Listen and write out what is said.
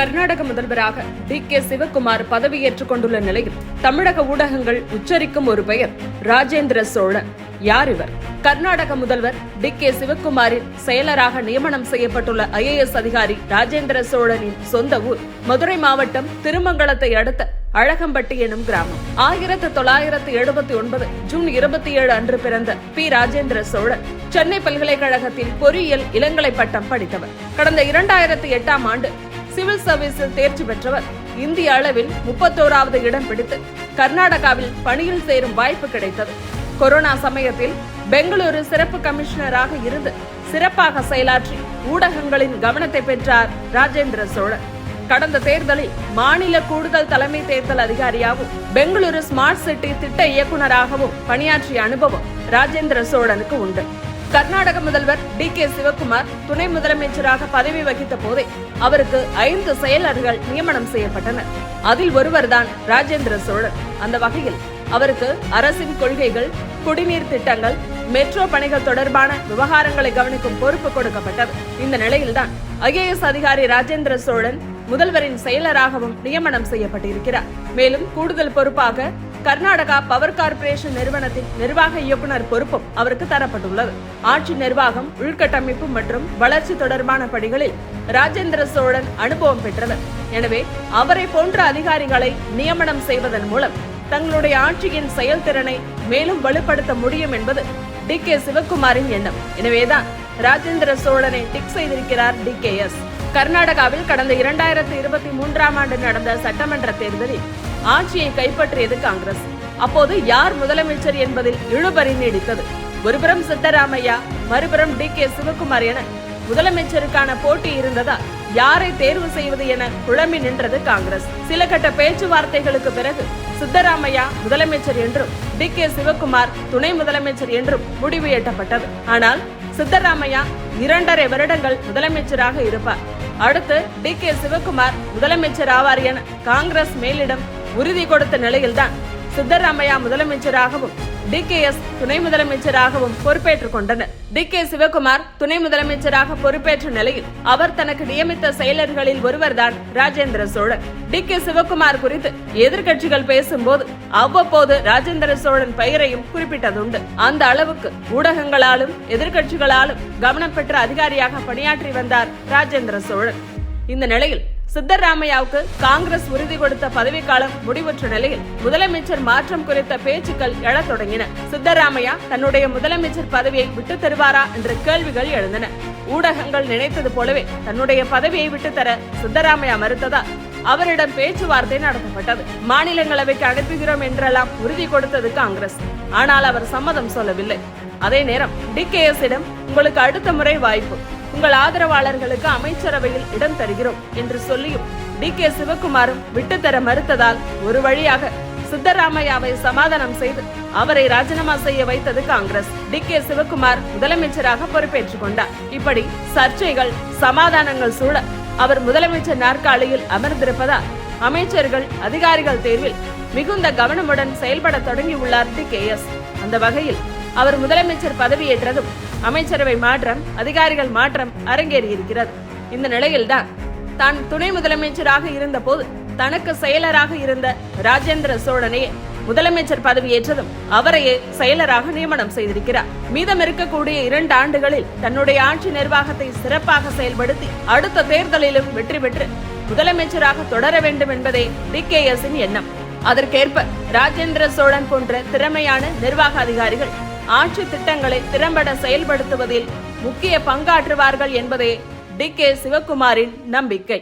கர்நாடக முதல்வராக டி.கே. சிவக்குமார் பதவியேற்றுக் கொண்டுள்ள நிலையில் தமிழக ஊடகங்கள் உச்சரிக்கும் ஒரு பெயர் ராஜேந்திர சோழன். யார் இவர்? கர்நாடக முதல்வர் டி.கே. சிவக்குமாரின் செயலராக நியமனம் செய்யப்பட்டுள்ள IAS அதிகாரி ராஜேந்திர சோழனின் சொந்த ஊர் மதுரை மாவட்டம் திருமங்கலத்தை அடுத்த அழகம்பட்டி எனும் கிராமம். 1979 ஜூன் 27 அன்று பிறந்த பி. ராஜேந்திர சோழன் சென்னை பல்கலைக்கழகத்தில் பொறியியல் இளங்கலை பட்டம் படித்தவர். கடந்த 2008ஆம் ஆண்டு சிவில் சர்வீஸில் தேர்ச்சி பெற்றவர். இந்திய அளவில் 31வது இடம் பிடித்து கர்நாடகாவில் பணியில் சேரும் வாய்ப்பு கிடைத்தது. கொரோனா சமயத்தில் பெங்களூரு சிறப்பு கமிஷனராக இருந்து சிறப்பாக செயலாற்றி ஊடகங்களின் கவனத்தை பெற்றார் ராஜேந்திர சோழன். கடந்த தேர்தலில் மாநில கூடுதல் தலைமை தேர்தல் அதிகாரியாகவும் பெங்களூரு ஸ்மார்ட் சிட்டி திட்ட இயக்குநராகவும் பணியாற்றிய அனுபவம் ராஜேந்திர சோழனுக்கு உண்டு. கர்நாடக முதல்வர் டி.கே. சிவக்குமார் துணை முதலமைச்சராக பதவி வகித்த போதே அவருக்கு 5 செயலர்கள் நியமனம் செய்யப்பட்டனர். அதில் ஒருவர்தான் ராஜேந்திர சோழன். அந்த வகையில் அவருக்கு அரசின் கொள்கைகள், குடிநீர் திட்டங்கள், மெட்ரோ பணிகள் தொடர்பான விவகாரங்களை கவனிக்கும் பொறுப்பு கொடுக்கப்பட்டது. இந்த நிலையில்தான் IAS அதிகாரி ராஜேந்திர சோழன் முதல்வரின் செயலராகவும் நியமனம் செய்யப்பட்டிருக்கிறார். மேலும் கூடுதல் பொறுப்பாக கர்நாடகா பவர் கார்ப்பரேஷன் நிறுவனத்தின் நிர்வாக இயக்குநர் பொறுப்பும் அவருக்கு தரப்பட்டுள்ளது. ஆட்சி நிர்வாகம், உள்கட்டமைப்பு மற்றும் வளர்ச்சி தொடர்பான பணிகளில் ராஜேந்திர சோழன் அனுபவம் பெற்றவர். எனவே அவரை போன்ற அதிகாரிகளை நியமனம் செய்வதன் மூலம் தங்களுடைய ஆட்சியின் செயல்திறனை மேலும் வலுப்படுத்த முடியும் என்பது டி.கே. சிவக்குமாரின் எண்ணம். எனவேதான் ராஜேந்திர சோழனை டிக் செய்திருக்கிறார் டி.கே.எஸ். கர்நாடகாவில் கடந்த 2023ஆம் ஆண்டு நடந்த சட்டமன்ற தேர்தலில் ஆட்சியை கைப்பற்றியது காங்கிரஸ். அப்போது யார் முதலமைச்சர் என்பதில் இழுபறி நீடித்தது. ஒருபுறம் சித்தராமையா, மறுபுறம் டி.கே. சிவக்குமார் என முதலமைச்சருக்கான போட்டி இருந்ததால் யாரை தேர்வு செய்வது என குழம்பி நின்றது காங்கிரஸ். சில கட்ட பேச்சுவார்த்தைகளுக்கு பிறகு சித்தராமையா முதலமைச்சர் என்றும் டி.கே. சிவக்குமார் துணை முதலமைச்சர் என்றும் முடிவு எட்டப்பட்டது. ஆனால் சித்தராமையா 2.5 வருடங்கள் முதலமைச்சராக இருப்பார். அடுத்து டி.கே. சிவக்குமார் முதலமைச்சர் ஆவார் என காங்கிரஸ் மேலிடம் உறுதி கொடுத்த நிலையில்தான் சித்தராமையா முதலமைச்சராகவும் டி.கே.எஸ். துணை முதலமைச்சராகவும் பொறுப்பேற்றுக் கொண்டனர். டி.கே. சிவக்குமார் துணை முதலமைச்சராக பொறுப்பேற்ற நிலையில் அவர் தனக்கு நியமித்த செயலர்களில் ஒருவர்தான் ராஜேந்திர சோழன். டி.கே. சிவக்குமார் குறித்து எதிர்கட்சிகள் பேசும்போது அவ்வப்போது ராஜேந்திர சோழன் பெயரையும் குறிப்பிட்டதுண்டு. அந்த அளவுக்கு ஊடகங்களாலும் எதிர்கட்சிகளாலும் கவனம் பெற்ற அதிகாரியாக பணியாற்றி வந்தார் ராஜேந்திர சோழன். இந்த நிலையில் சித்தராமையாவுக்கு காங்கிரஸ் உறுதி கொடுத்த பதவிக்காலம் முடிவுற்ற நிலையில் முதலமைச்சர் மாற்றம் குறித்த பேச்சுக்கள் எழத் தொடங்கின. சித்தராமையா தன்னுடைய முதலமைச்சர் பதவியை விட்டு தருவாரா என்ற கேள்விகள் எழுந்தன. ஊடகங்கள் நினைத்தது போலவே தன்னுடைய பதவியை விட்டு தர சித்தராமையா மறுத்ததால் அவரிடம் பேச்சுவார்த்தை நடத்தப்பட்டது. மாநிலங்களவைக்கு அனுப்புகிறோம் என்றெல்லாம் உறுதி கொடுத்தது காங்கிரஸ். ஆனால் அவர் சம்மதம் சொல்லவில்லை. அதே நேரம் டி.கே.எஸ்.இடம் உங்களுக்கு அடுத்த முறை வாய்ப்பு, உங்கள் ஆதரவாளர்களுக்கு அமைச்சரவையில் இடம் தருகிறோம் என்று சொல்லியும் டி.கே. சிவக்குமாரும் விட்டுத்தர மறுத்ததால் ஒரு வழியாக சித்தராமையாவை சமாதானம் செய்து அவரை ராஜினாமா செய்ய வைத்தது காங்கிரஸ். டி.கே. சிவக்குமார் முதலமைச்சராக பொறுப்பேற்றுக் கொண்டார். இப்படி சர்ச்சைகள், சமாதானங்கள் சூழ அவர் முதலமைச்சர் நாற்காலியில் அமர்ந்திருப்பதால் அமைச்சர்கள், அதிகாரிகள் தேர்வில் மிகுந்த கவனமுடன் செயல்பட தொடங்கியுள்ளார் டி.கே.எஸ். அந்த வகையில் அவர் முதலமைச்சர் பதவியேற்றதும் அமைச்சரவை மாற்றம், அதிகாரிகள் மாற்றம் அரங்கேறியிருக்கிறது. இந்த நிலையில்தான் தான் துணை முதலமைச்சராக இருந்த போது தனக்கு செயலராக இருந்த ராஜேந்திர சோழனையே முதலமைச்சர் பதவியேற்றதும் அவரையே செயலராக நியமனம் செய்திருக்கிறார். மீதம் இருக்கக்கூடிய 2 ஆண்டுகளில் தன்னுடைய ஆட்சி நிர்வாகத்தை சிறப்பாக செயல்படுத்தி அடுத்த தேர்தலிலும் வெற்றி பெற்று முதலமைச்சராக தொடர வேண்டும் என்பதே டி.கே.எஸ்.இன் எண்ணம். அதற்கேற்ப ராஜேந்திர சோழன் போன்ற திறமையான நிர்வாக அதிகாரிகள் ஆட்சி திட்டங்களை திறம்பட செயல்படுத்துவதில் முக்கிய பங்காற்றுவார்கள் என்பதே டி.கே. சிவக்குமாரின் நம்பிக்கை.